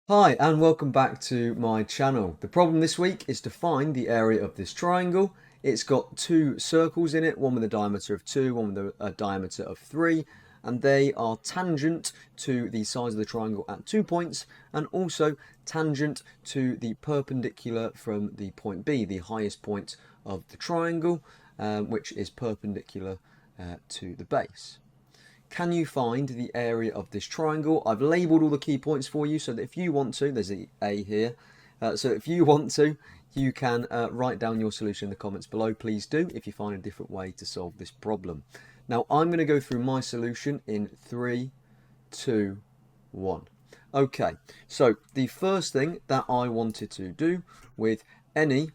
Hi and welcome back to my channel. The problem this week is to find the area of this triangle. It's got two circles in it, one with a diameter of 2, one with a diameter of 3, and they are tangent to the sides of the triangle at 2 points and also tangent to the perpendicular from the point B, the highest point of the triangle, which is perpendicular to the base. Can you find the area of this triangle? I've labelled all the key points for you so that if you want to, there's an A here, so if you want to, you can write down your solution in the comments below. Please do if you find a different way to solve this problem. Now I'm going to go through my solution in 3, 2, 1. Okay, so the first thing that I wanted to do with any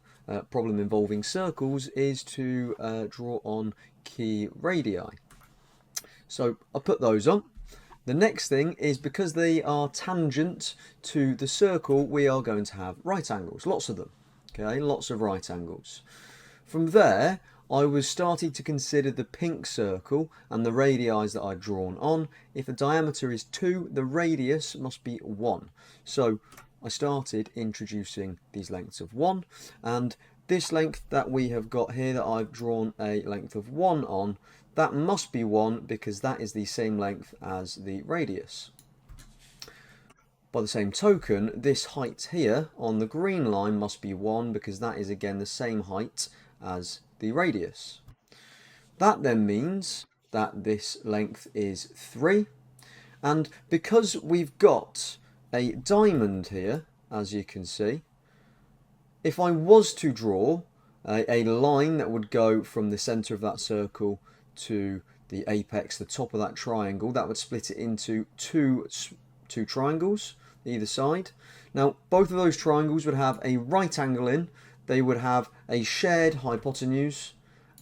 problem involving circles is to draw on key radii. So I'll put those on. The next thing is because they are tangent to the circle, we are going to have right angles, lots of them. Okay, lots of right angles. From there, I was starting to consider the pink circle and the radii that I'd drawn on. If the diameter is 2, the radius must be 1. So I started introducing these lengths of 1, and this length that we have got here that I've drawn a length of 1 on, that must be 1 because that is the same length as the radius. By the same token, this height here on the green line must be 1 because that is again the same height as the radius. That then means that this length is 3, and because we've got a diamond here, as you can see, if I was to draw a line that would go from the center of that circle to the apex, the top of that triangle, that would split it into two triangles either side. Now both of those triangles would have a right angle in, they would have a shared hypotenuse,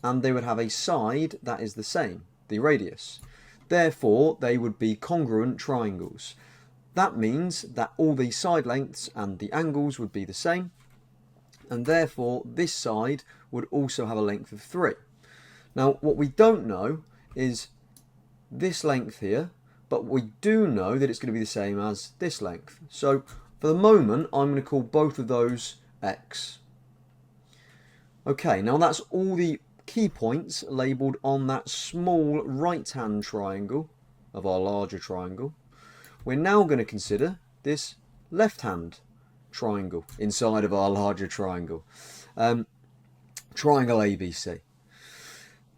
and they would have a side that is the same, the radius. Therefore they would be congruent triangles. That means that all the side lengths and the angles would be the same, and therefore this side would also have a length of 3. Now what we don't know is this length here, but we do know that it's going to be the same as this length. So for the moment I'm going to call both of those x. Okay, now that's all the key points labelled on that small right hand triangle of our larger triangle. We're now going to consider this left hand triangle inside of our larger triangle. Triangle ABC.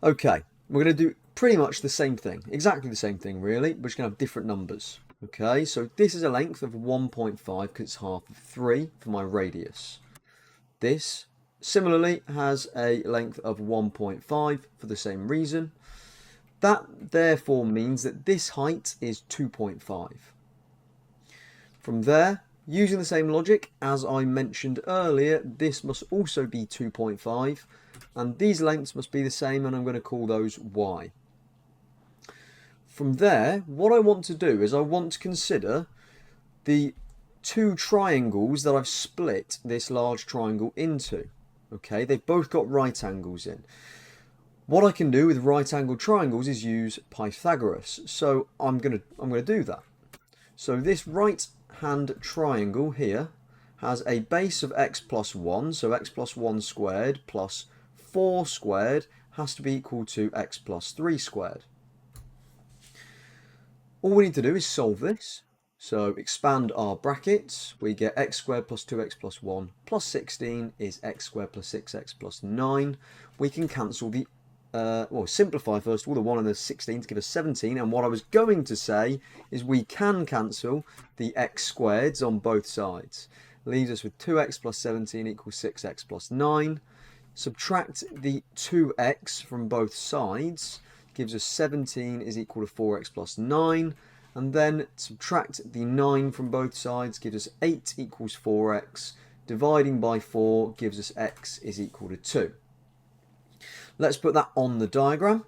Okay, we're going to do pretty much the same thing, exactly the same thing really, but we're just going to have different numbers. Okay, so this is a length of 1.5 because it's half of 3 for my radius. This similarly has a length of 1.5 for the same reason. That therefore means that this height is 2.5. From there, using the same logic as I mentioned earlier, this must also be 2.5, and these lengths must be the same, and I'm going to call those y. From there, what I want to do is I want to consider the two triangles that I've split this large triangle into. Okay, they've both got right angles in. What I can do with right angled triangles is use Pythagoras. So I'm going to do that. So this right hand triangle here has a base of x plus 1, so x plus 1 squared plus 4 squared has to be equal to x plus 3 squared. All we need to do is solve this. So expand our brackets, we get x squared plus 2x plus 1 plus 16 is x squared plus 6x plus 9. We can cancel the, well, simplify first of all the 1 and the 16 to give us 17, and what I was going to say is we can cancel the x squareds on both sides. Leaves us with 2x plus 17 equals 6x plus 9. Subtract the 2x from both sides, gives us 17 is equal to 4x plus 9, and then subtract the 9 from both sides, gives us 8 equals 4x, dividing by 4 gives us x is equal to 2. Let's put that on the diagram,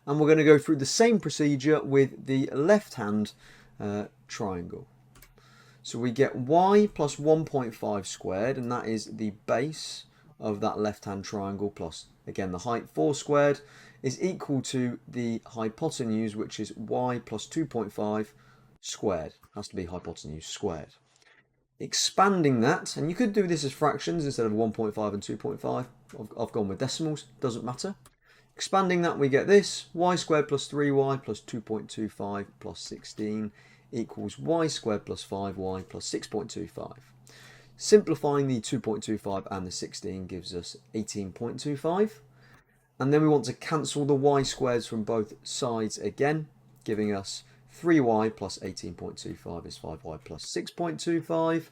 and we're going to go through the same procedure with the left hand triangle. So we get y plus 1.5 squared, and that is the base of that left hand triangle, plus again the height 4 squared, is equal to the hypotenuse, which is y plus 2.5 squared. Has to be hypotenuse squared. Expanding that, and you could do this as fractions instead of 1.5 and 2.5. I've gone with decimals, doesn't matter. Expanding that, we get this: y squared plus 3y plus 2.25 plus 16 equals y squared plus 5y plus 6.25. Simplifying the 2.25 and the 16 gives us 18.25. And then we want to cancel the y squares from both sides again, giving us 3y plus 18.25 is 5y plus 6.25.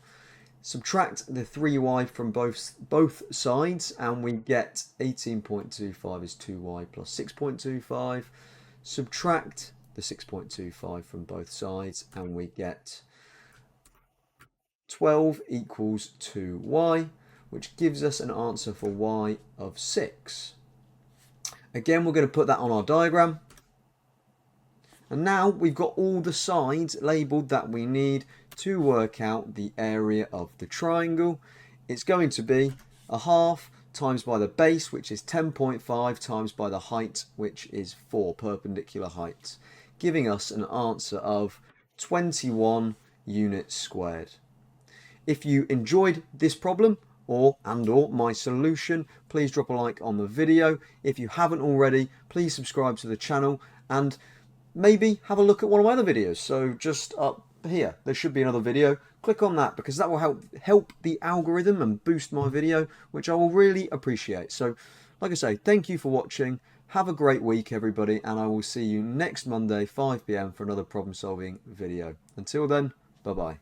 Subtract the 3y from both sides and we get 18.25 is 2y plus 6.25. Subtract the 6.25 from both sides and we get 12 equals 2y, which gives us an answer for y of 6. Again, we're going to put that on our diagram. And now we've got all the sides labelled that we need to work out the area of the triangle. It's going to be a half times by the base, which is 10.5, times by the height, which is 4 perpendicular heights, giving us an answer of 21 units squared. If you enjoyed this problem or my solution, please drop a like on the video. If you haven't already, please subscribe to the channel and maybe have a look at one of my other videos. So just up here, there should be another video. Click on that because that will help the algorithm and boost my video, which I will really appreciate. So like I say, thank you for watching. Have a great week, everybody, and I will see you next Monday, 5 PM for another problem solving video. Until then, bye-bye.